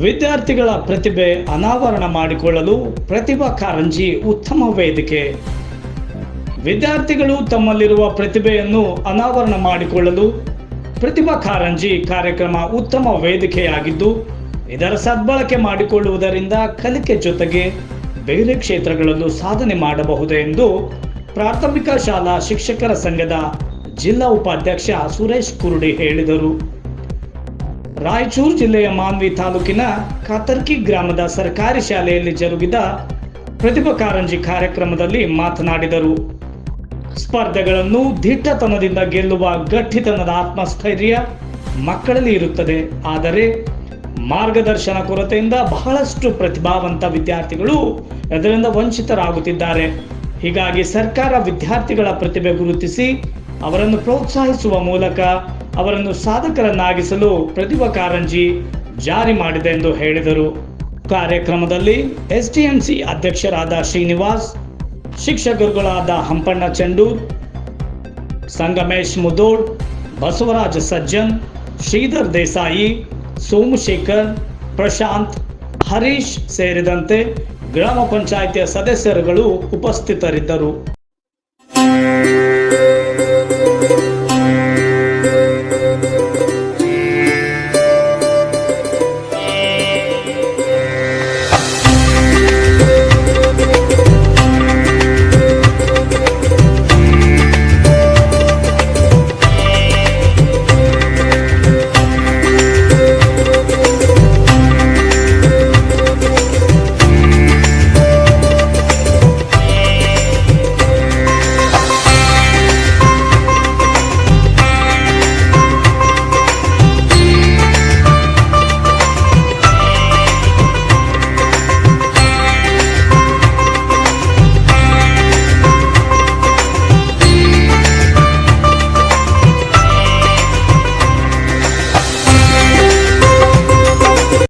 ವಿದ್ಯಾರ್ಥಿಗಳ ಪ್ರತಿಭೆ ಅನಾವರಣ ಮಾಡಿಕೊಳ್ಳಲು ಪ್ರತಿಭಾ ಕಾರಂಜಿ ಉತ್ತಮ ವೇದಿಕೆ. ವಿದ್ಯಾರ್ಥಿಗಳು ತಮ್ಮಲ್ಲಿರುವ ಪ್ರತಿಭೆಯನ್ನು ಅನಾವರಣ ಮಾಡಿಕೊಳ್ಳಲು ಪ್ರತಿಭಾ ಕಾರಂಜಿ ಕಾರ್ಯಕ್ರಮ ಉತ್ತಮ ವೇದಿಕೆಯಾಗಿದ್ದು, ಇದರ ಸದ್ಬಳಕೆ ಮಾಡಿಕೊಳ್ಳುವುದರಿಂದ ಕಲಿಕೆ ಜೊತೆಗೆ ಬೇರೆ ಕ್ಷೇತ್ರಗಳಲ್ಲೂ ಸಾಧನೆ ಮಾಡಬಹುದು ಎಂದು ಪ್ರಾಥಮಿಕ ಶಾಲಾ ಶಿಕ್ಷಕರ ಸಂಘದ ಜಿಲ್ಲಾ ಉಪಾಧ್ಯಕ್ಷ ಸುರೇಶ್ ಕುರುಡಿ ಹೇಳಿದರು. ರಾಯಚೂರು ಜಿಲ್ಲೆಯ ಮಾನ್ವಿ ತಾಲೂಕಿನ ಕಾತರ್ಕಿ ಗ್ರಾಮದ ಸರ್ಕಾರಿ ಶಾಲೆಯಲ್ಲಿ ಜರುಗಿದ ಪ್ರತಿಭಾ ಕಾರಂಜಿ ಕಾರ್ಯಕ್ರಮದಲ್ಲಿ ಮಾತನಾಡಿದರು. ಸ್ಪರ್ಧೆಗಳನ್ನು ದಿಟ್ಟತನದಿಂದ ಗೆಲ್ಲುವ ಗಟ್ಟಿತನದ ಆತ್ಮಸ್ಥೈರ್ಯ ಮಕ್ಕಳಲ್ಲಿ ಇರುತ್ತದೆ. ಆದರೆ ಮಾರ್ಗದರ್ಶನ ಕೊರತೆಯಿಂದ ಬಹಳಷ್ಟು ಪ್ರತಿಭಾವಂತ ವಿದ್ಯಾರ್ಥಿಗಳು ಇದರಿಂದ ವಂಚಿತರಾಗುತ್ತಿದ್ದಾರೆ. ಹೀಗಾಗಿ ಸರ್ಕಾರ ವಿದ್ಯಾರ್ಥಿಗಳ ಪ್ರತಿಭೆ ಗುರುತಿಸಿ ಅವರನ್ನು ಪ್ರೋತ್ಸಾಹಿಸುವ ಮೂಲಕ ಅವರನ್ನು ಸಾಧಕರನ್ನಾಗಿಸಲು ಪ್ರತಿಭಾ ಕಾರಂಜಿ ಜಾರಿ ಮಾಡಿದೆ ಎಂದು ಹೇಳಿದರು. ಕಾರ್ಯಕ್ರಮದಲ್ಲಿ ಎಸ್ಟಿಎಂಸಿ ಅಧ್ಯಕ್ಷರಾದ ಶ್ರೀನಿವಾಸ್, ಶಿಕ್ಷಕರುಗಳಾದ ಹಂಪಣ್ಣ ಚಂಡೂರ್, ಸಂಗಮೇಶ್ ಮುದೋಡ್, ಬಸವರಾಜ ಸಜ್ಜನ್, ಶ್ರೀಧರ್ ದೇಸಾಯಿ, ಸೋಮಶೇಖರ್, ಪ್ರಶಾಂತ್, ಹರೀಶ್ ಸೇರಿದಂತೆ ಗ್ರಾಮ ಪಂಚಾಯಿತಿಯ ಸದಸ್ಯರುಗಳು ಉಪಸ್ಥಿತರಿದ್ದರು.